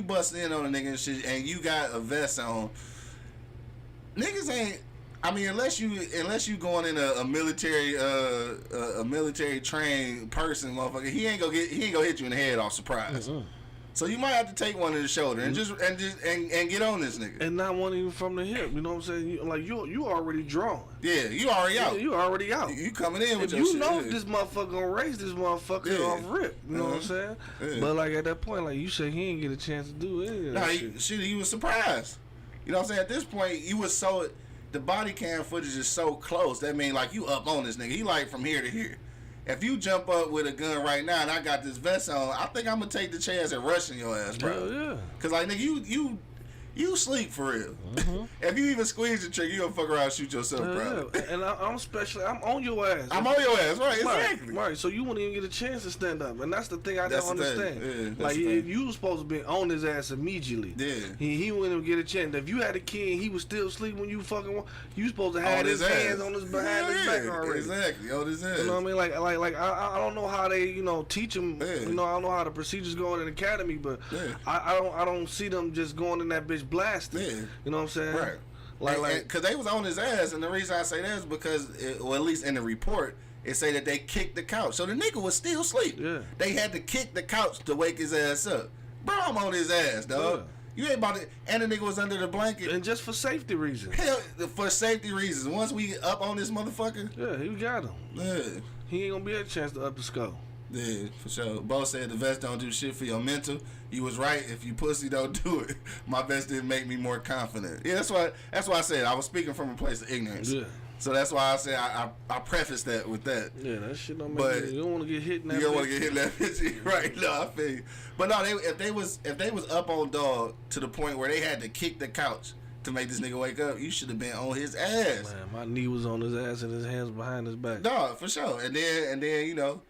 S2: bust in on a nigga and shit and you got a vest on, niggas ain't. I mean, unless you going in a military trained person, motherfucker, he ain't gonna hit you in the head off surprise. Mm-hmm. So you might have to take one in the shoulder and just get on this nigga.
S3: And not one even from the hip. You know what I'm saying? You already drawn.
S2: Yeah, you already out.
S3: Yeah, you already out.
S2: You coming in with
S3: if
S2: your
S3: you
S2: shit.
S3: know this motherfucker gonna raise this motherfucker off rip. You know what I'm saying? Yeah. But like at that point, like you said, he ain't get a chance to do any of that shit.
S2: He was surprised. You know what I'm saying? At this point, the body cam footage is so close. That mean like you up on this nigga. He like from here to here. If you jump up with a gun right now and I got this vest on, I think I'm gonna take the chance at rushing your ass, bro.
S3: Hell yeah.
S2: Cause like nigga, you sleep for real. Mm-hmm. If you even squeeze the trigger, you gonna fuck around and shoot yourself, bro.
S3: Yeah. And I'm on your ass.
S2: I'm on your ass, right? Exactly.
S3: Right. So you wouldn't even get a chance to stand up, and that's the thing I don't understand. Yeah, like you was supposed to be on his ass immediately.
S2: Yeah.
S3: He wouldn't even get a chance. If you had a kid and he was still asleep when you fucking, you supposed to have his hands on his behind his back already.
S2: Exactly. On his ass.
S3: You know what I mean? Like I don't know how they teach him. Yeah. I don't know how the procedures go in the academy, but I don't see them just going in that bitch blasting. Yeah. You know what I'm saying?
S2: Right. Like, because they was on his ass, and the reason I say that is because, or at least in the report, it say that they kicked the couch. So the nigga was still asleep. Yeah. They had to kick the couch to wake his ass up. Bro, I'm on his ass, dog. Yeah. You ain't about to, and the nigga was under the blanket.
S3: And just for safety reasons.
S2: Hell, for safety reasons. Once we up on this motherfucker.
S3: Yeah, he got him.
S2: Yeah.
S3: He ain't gonna be a chance to up the skull.
S2: Yeah, for sure. Bo said the vest don't do shit for your mental. You was right. If you pussy, don't do it. My vest didn't make me more confident. Yeah, that's why I said I was speaking from a place of ignorance. Yeah. So that's why I said I prefaced that with that.
S3: Yeah, that shit don't make you don't want to get hit in that.
S2: You don't want to get hit in that bitch, right? No, I feel you. But no, if they was up on dog to the point where they had to kick the couch to make this nigga wake up, you should have been on his ass.
S3: Man, my knee was on his ass and his hands behind his back.
S2: No, for sure. And then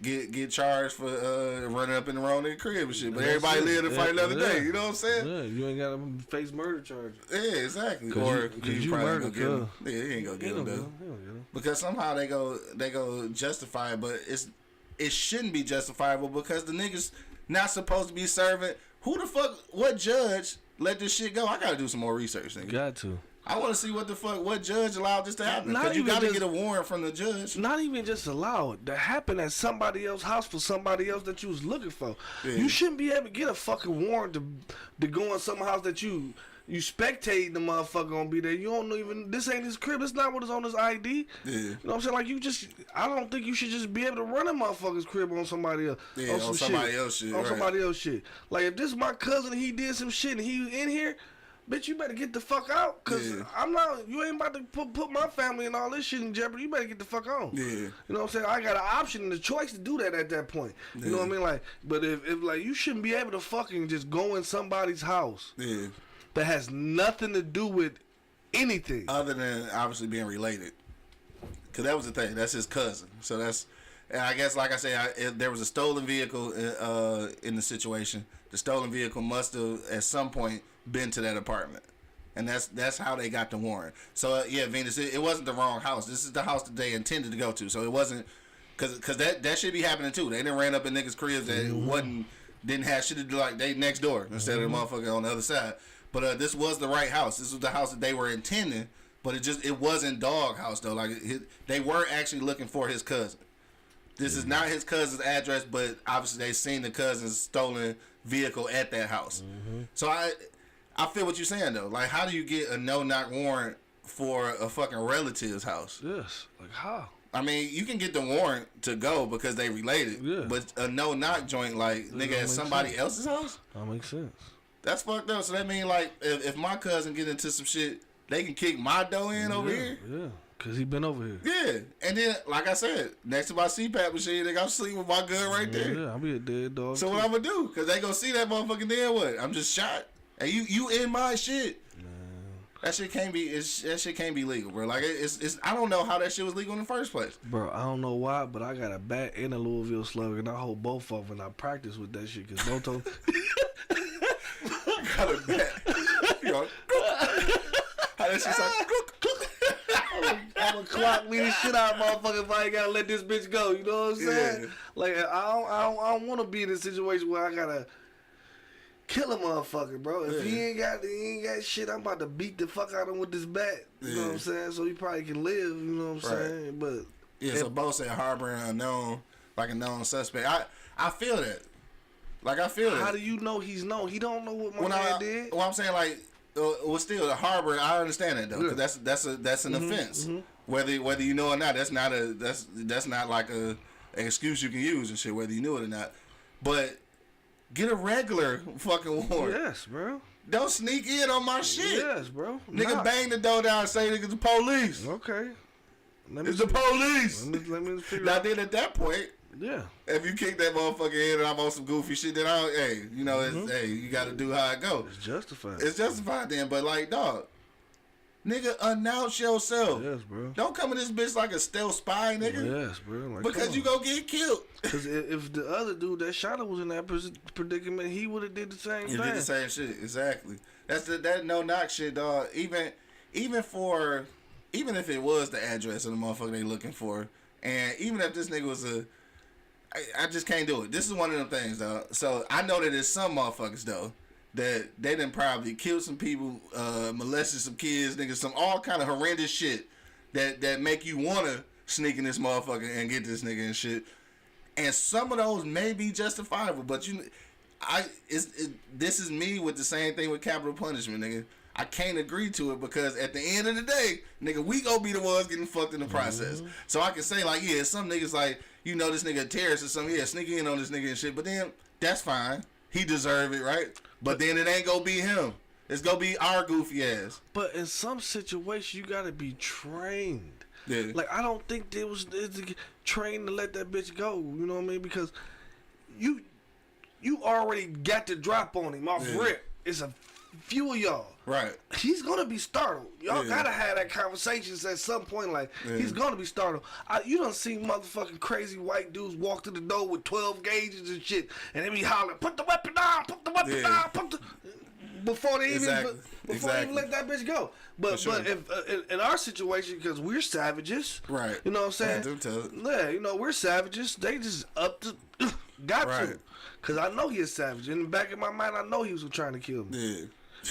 S2: get charged for running up in the wrong nigga crib and shit. But everybody live to fight another day. You know what I'm saying?
S3: Yeah, you ain't got to face murder charges.
S2: Yeah, exactly. Or you probably gonna get him. Yeah, he ain't gonna get him though. Because somehow they go justify it, but it shouldn't be justifiable because the niggas not supposed to be serving. Who the fuck? What judge let this shit go? I gotta do some more research, nigga.
S3: Got to.
S2: I want to see what judge allowed this to happen. Because you got to get a warrant from the judge.
S3: Not even just allow it. To happen at somebody else's house for somebody else that you was looking for. Yeah. You shouldn't be able to get a fucking warrant to go in some house that you spectate the motherfucker gonna be there. You don't even, this ain't his crib. It's not what is on his ID. Yeah. You know what I'm saying? Like I don't think you should just be able to run a motherfucker's crib on somebody else.
S2: Yeah, on somebody else shit.
S3: On somebody else shit. Like if this is my cousin and he did some shit and he was in here, bitch, you better get the fuck out, cause you ain't about to put my family and all this shit in jeopardy. You better get the fuck on. Yeah. You know what I'm saying? I got an option and the choice to do that at that point. You know what I mean? Like, but if like you shouldn't be able to fucking just go in somebody's house that has nothing to do with anything
S2: other than obviously being related. Cause that was the thing. That's his cousin. So And I guess, like I said, there was a stolen vehicle in the situation. The stolen vehicle must have, at some point, been to that apartment. And that's how they got the warrant. So, yeah, Venus, it wasn't the wrong house. This is the house that they intended to go to. So it wasn't, because that should be happening, too. They done ran up in niggas' cribs that didn't have shit to do, like, they next door instead of the motherfucker on the other side. But this was the right house. This was the house that they were intending, but it wasn't Dog House, though. Like, they were actually looking for his cousin. This is not his cousin's address, but obviously they seen the cousin's stolen vehicle at that house. So I feel what you're saying, though. Like, how do you get a no-knock warrant for a fucking relative's house?
S3: Yes. Like, how?
S2: I mean, you can get the warrant to go because they related.
S3: Yeah.
S2: But a no-knock joint, like, nigga, at somebody else's house?
S3: That makes sense.
S2: That's fucked up. So that mean, like, if my cousin get into some shit, they can kick my dough in over here?
S3: Yeah. Because he been over here.
S2: Yeah. And then, like I said, next to my CPAP machine, they got sleep with my gun right there.
S3: Yeah, I'll be a dead dog.
S2: So what I'm going to do? Because they going to see that motherfucking then what? I'm just shot. And you in my shit.
S3: Man.
S2: That shit can't be legal, bro. Like, it's I don't know how that shit was legal in the first place.
S3: Bro, I don't know why, but I got a bat and a Louisville Slugger, and I hold both of them, and I practice with that shit, because both of them...
S2: Got a bat. You know, how that shit sound?
S3: I'm gonna clock me this shit out, motherfucker, if I ain't gotta let this bitch go. You know what I'm saying?
S2: Yeah.
S3: Like, I don't want to be in a situation where I gotta kill a motherfucker, bro. If he ain't got shit, I'm about to beat the fuck out of him with this bat. You know what I'm saying? So he probably can live. You know what I'm saying? But
S2: yeah, so Bo said harboring a known suspect. I feel that. Like, I feel that.
S3: How do you know he's known? He don't know what my man did.
S2: Well, I'm saying, like, well, still the harbor. I understand that, though, because that's an offense. Whether you know or not, that's not like an excuse you can use and shit. Whether you knew it or not, but get a regular fucking warrant.
S3: Yes, bro.
S2: Don't sneak in on my shit.
S3: Yes, bro.
S2: Nigga, bang the door down and say nigga the police.
S3: Okay.
S2: It's the police.
S3: Let me figure
S2: now
S3: out.
S2: then at that point,
S3: yeah.
S2: if you kick that motherfucker in and I'm on some goofy shit, then you gotta do how it go.
S3: It's justified.
S2: It's justified then, but like, dog, nigga, announce yourself.
S3: Yes, bro.
S2: Don't come in this bitch like a stealth spy, nigga.
S3: Yes, bro. Like,
S2: because you gonna get killed.
S3: Because if the other dude that shot him was in that predicament, he would have did the same thing.
S2: He did the same shit, exactly. That's that no knock shit, dog. Even if it was the address of the motherfucker they looking for, and even if this nigga was I just can't do it. This is one of them things, though. So I know that there's some motherfuckers though that they done probably killed some people, molested some kids, niggas, some all kind of horrendous shit that make you wanna sneak in this motherfucker and get this nigga and shit. And some of those may be justifiable, but this is me with the same thing with capital punishment, nigga. I can't agree to it because at the end of the day, nigga, we gonna be the ones getting fucked in the process. So I can say like, yeah, some niggas like, you know, this nigga a terrorist or something, yeah, sneak in on this nigga and shit. But then that's fine. He deserve it, right? But then it ain't gonna be him. It's gonna be our goofy ass.
S3: But in some situations, you gotta be trained.
S2: Yeah.
S3: Like, I don't think they was trained to let that bitch go. You know what I mean? Because you already got the drop on him off rip. It's a few of y'all.
S2: Right.
S3: He's gonna be startled. Y'all gotta have that conversation at some point. Like, he's gonna be startled. You done seen motherfucking crazy white dudes walk to the door with 12 gauges and shit, and they be hollering, "Put the weapon down! Put the weapon down! Put the..." Before they even let that bitch go. But if in our situation, because we're savages,
S2: right?
S3: You know what I'm saying? Yeah, you know we're savages. They just up to got to. Cause I know he is savage. In the back of my mind, I know he was trying to kill me.
S2: Yeah.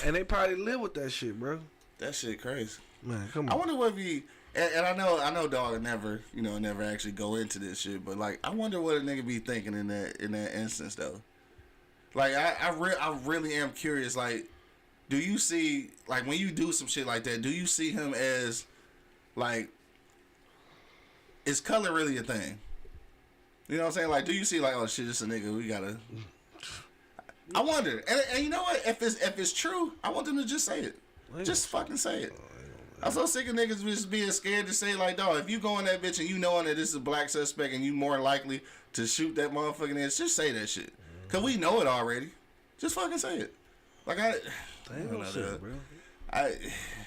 S3: And they probably live with that shit, bro.
S2: That shit crazy.
S3: Man, come on.
S2: I wonder what if he, and I know dog never actually go into this shit, but like I wonder what a nigga be thinking in that instance though. Like I really am curious. Like, do you see, like, when you do some shit like that, do you see him as like, is color really a thing? You know what I'm saying? Like, do you see like, oh shit, this a nigga, we gotta. I wonder, and you know what? If it's true, I want them to just say it. Just fucking say it. I'm so sick of niggas just being scared to say like, dog, if you go in that bitch and you knowing that this is a black suspect and you more likely to shoot that motherfucking ass, just say that shit. Cause we know it already. Just fucking say it. Like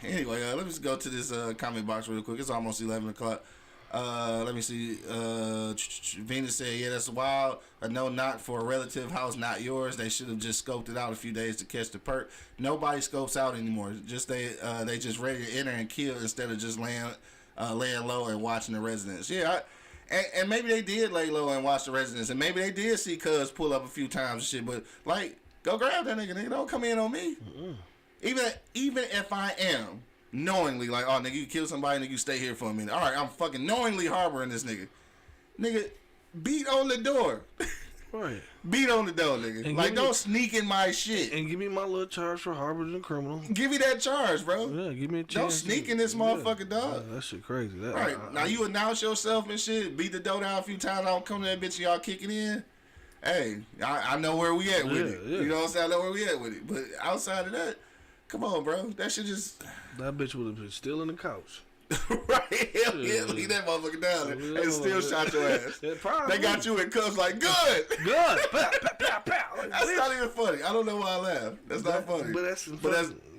S2: anyway, let me just go to this comment box real quick. It's almost 11 o'clock. Let me see. Venus said, yeah, that's wild. A no knock for a relative house, not yours. They should have just scoped it out a few days to catch the perk. Nobody scopes out anymore. Just they just ready to enter and kill instead of just laying low and watching the residents. Yeah, and maybe they did lay low and watch the residents, and maybe they did see Cuz pull up a few times and shit. But like, go grab that nigga. Don't come in on me. Mm-mm. Even if I am knowingly like, oh nigga, you kill somebody, nigga, you stay here for a minute. All right, I'm fucking knowingly harboring this nigga. Nigga, beat on the door.
S3: Right.
S2: Beat on the door, nigga. And like, don't sneak in my shit.
S3: And give me my little charge for harboring a criminal.
S2: Give me that charge, bro.
S3: Yeah, give me a chance.
S2: Don't sneak in this motherfucking dog.
S3: Yeah, that shit crazy.
S2: Right. Now you announce yourself and shit, beat the door down a few times, I don't come to that bitch and y'all kicking in. Hey, I know where we at with it. Yeah. You know what I'm saying? I know where we at with it. But outside of that, come on, bro. That shit just...
S3: That bitch would have been still in the couch.
S2: Right? Hell yeah. Leave that motherfucker down there and still shot your ass. They got you in cuffs like, good.
S3: Good. Pow, pow, pow, pow. Like,
S2: that's not even funny. I don't know why I laugh. That's not funny.
S3: But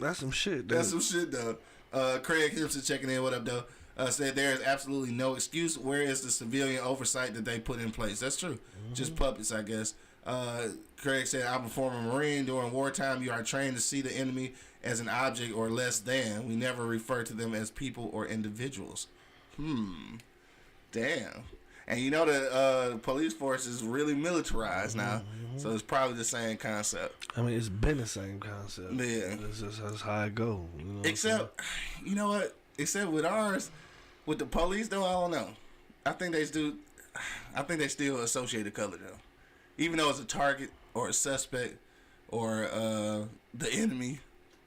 S3: that's some shit, dude.
S2: That's some shit, though. Craig Himpson checking in. What up, though? Said there is absolutely no excuse. Where is the civilian oversight that they put in place? That's true. Mm-hmm. Just puppets, I guess. Craig said, I'm a former Marine. During wartime, you are trained to see the enemy as an object or less than. We never refer to them as people or individuals. Damn. And you know the police force is really militarized now, so it's probably the same concept.
S3: I mean, it's been the same concept.
S2: Yeah.
S3: That's how it go. You know
S2: Except, you know what? Except with ours, with the police, though, I don't know. I think they still associate the color, though. Even though it's a target or a suspect or the enemy,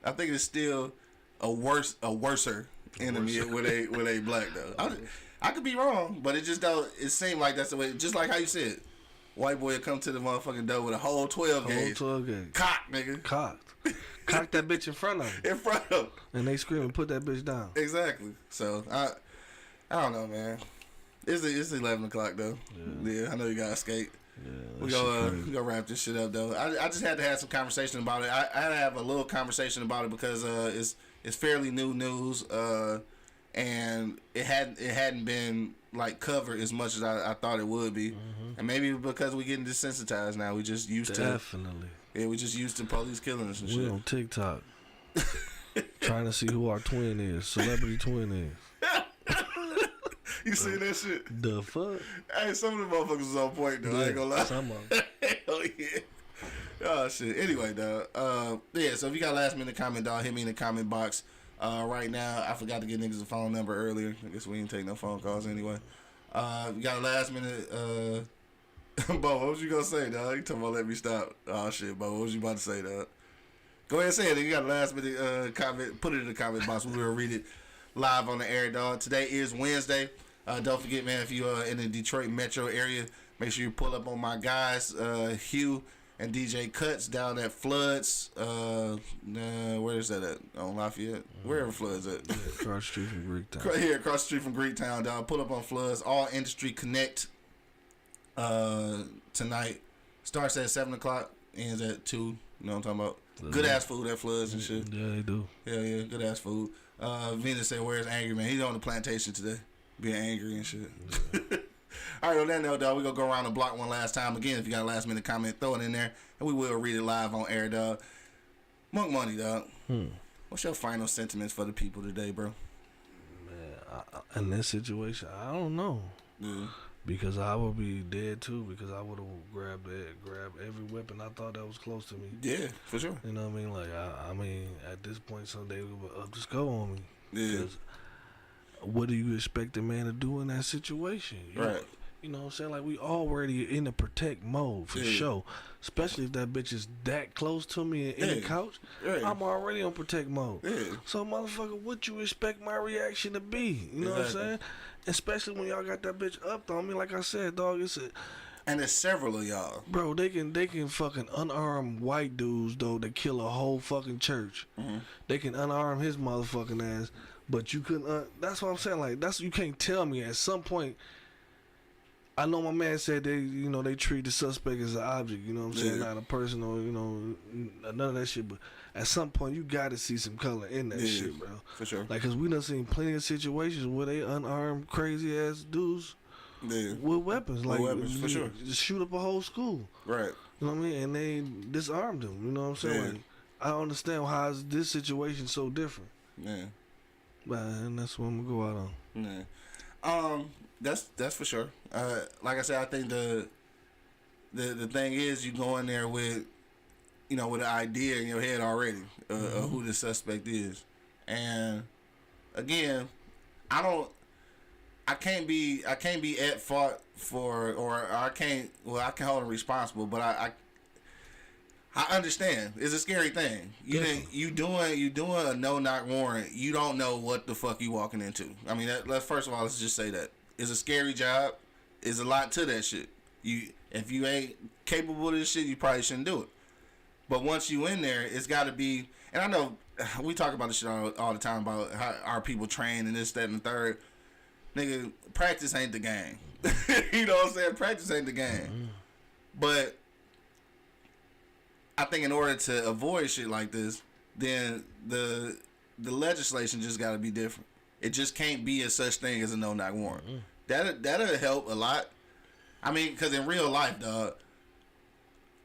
S2: I think it's still a worser enemy when they black, though. I could be wrong, but it just don't. It seemed like that's the way. Just like how you said, white boy come to the motherfucking door with a whole 12 gauge. Cock, nigga.
S3: Cocked. Cock that bitch in front of him.
S2: In front of him.
S3: And they scream and put that bitch down.
S2: Exactly. So I don't know, man. It's 11 o'clock though. Yeah, I know you gotta skate. Yeah, we gonna wrap this shit up though. I just had to have some conversation about it. I had to have a little conversation about it because it's fairly new news. And it hadn't been like covered as much as I thought it would be, and maybe because we getting desensitized now, we just used to we just used to police killing us and shit.
S3: We on TikTok trying to see who our twin is, celebrity twin is.
S2: You seen that shit?
S3: The fuck?
S2: Hey, some of the motherfuckers was on point though. Yeah, I ain't gonna lie.
S3: Some of them.
S2: Hell yeah. Oh shit. Anyway, dog. Yeah. So if you got last minute comment, dog, hit me in the comment box. Right now, I forgot to get niggas a phone number earlier. I guess we didn't take no phone calls anyway. You got a last minute. Bo, what was you gonna say, dog? You talking about let me stop? Oh shit, Bo, what was you about to say, dog? Go ahead and say it. You got a last minute comment. Put it in the comment box. We will read it live on the air, dog. Today is Wednesday. Don't forget, man, if you are in the Detroit metro area, make sure you pull up on my guys, Hugh and DJ Cuts down at Floods. Where is that at? On Lafayette? Wherever Floods at.
S3: Yeah, across the street from Greektown.
S2: Here, across the street from Greektown, dog. Pull up on Floods. All Industry Connect tonight. Starts at 7 o'clock, ends at 2. You know what I'm talking about? Good ass food at Floods and shit.
S3: Yeah, they do.
S2: Yeah, good ass food. Venus said, where's Angry Man? He's on the plantation today. Being angry and shit. Yeah. All right, on that note, dog, we gonna go around the block one last time. Again, if you got a last minute comment, throw it in there, and we will read it live on air, dog. Monk Money, dog. What's your final sentiments for the people today, bro?
S3: Man, in this situation, I don't know.
S2: Yeah.
S3: Because I would be dead too. Because I would have grabbed every weapon I thought that was close to me.
S2: Yeah, for sure.
S3: You know what I mean? Like I mean, at this point, someday we would up the skull on me.
S2: Yeah.
S3: What do you expect a man to do in that situation? You know what I'm saying? Like, we already in the protect mode for sure. Especially if that bitch is that close to me in the couch. I'm already on protect mode. So, motherfucker, what you expect my reaction to be? You know what I'm saying? Especially when y'all got that bitch up on me. Like I said, dog,
S2: and there's several of y'all.
S3: Bro, they can fucking unarm white dudes, though, that kill a whole fucking church. They can unarm his motherfucking ass. But you couldn't. That's what I'm saying. Like, you can't tell me at some point I know my man said they treat the suspect as an object, you know what I'm saying, not a person or, none of that shit. But at some point, you got to see some color in that shit, bro.
S2: For sure.
S3: Like, cause we done seen plenty of situations where they unarmed, crazy ass dudes with weapons, like
S2: for sure,
S3: just shoot up a whole school,
S2: right?
S3: You know what I mean? And they disarmed them. You know what I'm saying? Like, I don't understand how is this situation so different.
S2: Yeah.
S3: And that's what I'm gonna go out on.
S2: Yeah. That's for sure. Like I said, I think the thing is you go in there with, with an idea in your head already of who the suspect is, and again, I can't be at fault for, or I can hold him responsible, but I understand. It's a scary thing. You doing a no-knock warrant. You don't know what the fuck you walking into. I mean, first of all, let's just say that it's a scary job. There's a lot to that shit. If you ain't capable of this shit, you probably shouldn't do it. But once you in there, it's got to be. And I know we talk about this shit all the time about how our people train and this, that, and the third. Nigga, practice ain't the game. You know what I'm saying? Practice ain't the game. But I think in order to avoid shit like this, then the legislation just got to be different. It just can't be a such thing as a no-knock warrant. That'll help a lot. I mean, because in real life, dog,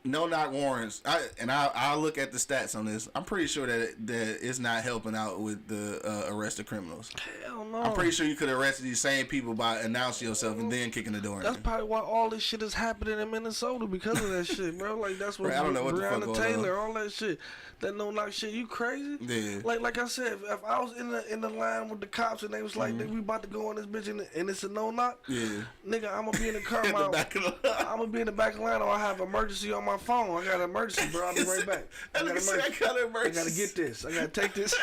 S2: no-knock warrants. I'll look at the stats on this. I'm pretty sure that it's not helping out with the arrested criminals.
S3: Hell no.
S2: I'm pretty sure you could have arrested these same people by announcing yourself and then kicking the door in.
S3: That's probably why all this shit is happening in Minnesota because of that shit, bro. Like that's what
S2: I don't know what the fuck
S3: Breonna
S2: going
S3: Taylor, all that shit. That no-knock shit, you crazy?
S2: Yeah.
S3: Like I said, if I was in the line with the cops and they was like, "Nigga, we about to go on this bitch and it's a no-knock," nigga, I'm gonna be in the car. I'm gonna be in the back of the line, or I have emergency on my phone. I got an emergency, bro. I'll be right back. I got an emergency. I gotta get this. I gotta take this.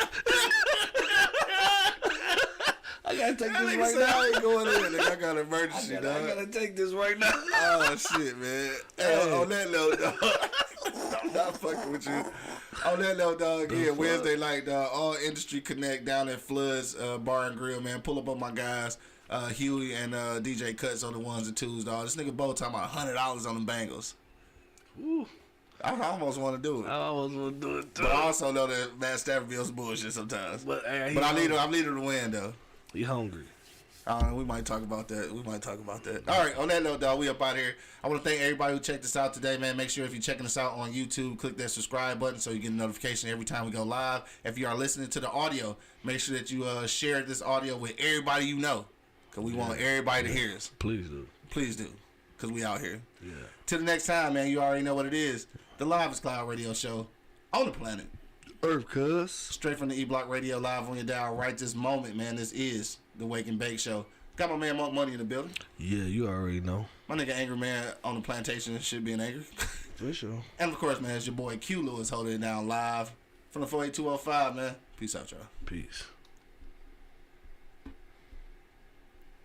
S3: I gotta take this right now.
S2: I ain't going in. I got an emergency, dog.
S3: I gotta take this right now.
S2: Oh shit, man. Hey, on that note, dog. I'm not fucking with you. On that note, dog. Yeah, Wednesday night, dog. All Industry Connect down at Floods Bar and Grill, man. Pull up on my guys, Huey and DJ Cuts on the ones and twos, dog. This nigga Bo talking about $100 on them bangles.
S3: Ooh.
S2: I almost want to do it.
S3: I almost want to do it too.
S2: But I also know that Matt Stafford be on some bullshit sometimes. But I need him to win though.
S3: He hungry.
S2: I don't know. We might talk about that. All right. On that note, dog, we up out here. I want to thank everybody who checked us out today, man. Make sure if you're checking us out on YouTube, click that subscribe button so you get a notification every time we go live. If you are listening to the audio, make sure that you share this audio with everybody you know, because we want everybody to hear us.
S3: Please do.
S2: Please do, because we out here.
S3: Yeah.
S2: Till the next time, man, you already know what it is. The Live Cloud Radio Show on the planet
S3: Earth, cuz.
S2: straight from the E-Block Radio live on your dial right this moment, man. This is the Wake and Bake Show. Got my man Monk Money in the building.
S3: Yeah, you already know.
S2: My nigga Angry Man on the plantation should be an angry.
S3: For sure.
S2: And of course, man, it's your boy Q Lewis holding it down live from the 48205, man. Peace out, y'all.
S3: Peace.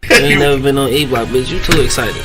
S1: You ain't never been on E-Block, bitch. You too excited.